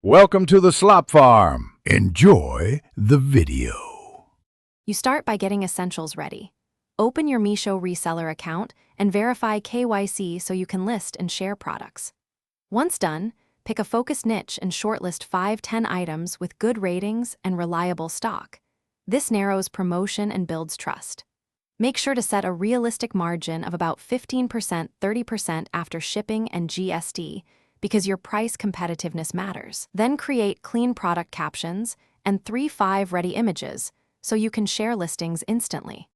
Welcome to the Slop Farm. Enjoy the video. You start by getting essentials ready. Open your Meesho reseller account and verify KYC so you can list and share products. Once done, pick a focused niche and shortlist 5-10 items with good ratings and reliable stock. This narrows promotion and builds trust. Make sure to set a realistic margin of about 15%, 30% after shipping and GST, because your price competitiveness matters. Then create clean product captions and 3-5 ready images so you can share listings instantly.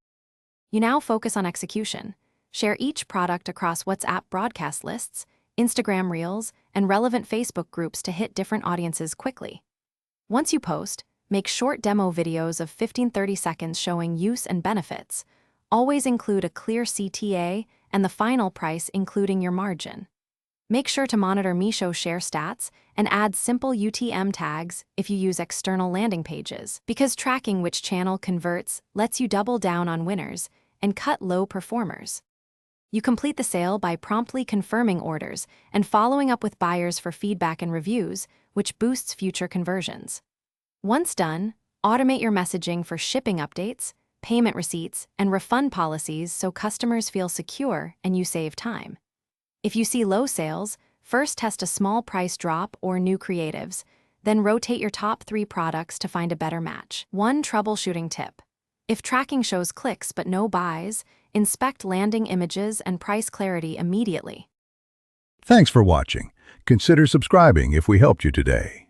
You now focus on execution. Share each product across WhatsApp broadcast lists, Instagram Reels, and relevant Facebook groups to hit different audiences quickly. Once you post, make short demo videos of 15-30 seconds showing use and benefits. Always include a clear CTA and the final price including your margin. Make sure to monitor Meesho share stats and add simple UTM tags if you use external landing pages, because tracking which channel converts lets you double down on winners and cut low performers. You complete the sale by promptly confirming orders and following up with buyers for feedback and reviews, which boosts future conversions. Once done, automate your messaging for shipping updates, payment receipts, and refund policies so customers feel secure and you save time. If you see low sales, first test a small price drop or new creatives, then rotate your top 3 products to find a better match. One troubleshooting tip. If tracking shows clicks but no buys, inspect landing images and price clarity immediately. Thanks for watching. Consider subscribing if we helped you today.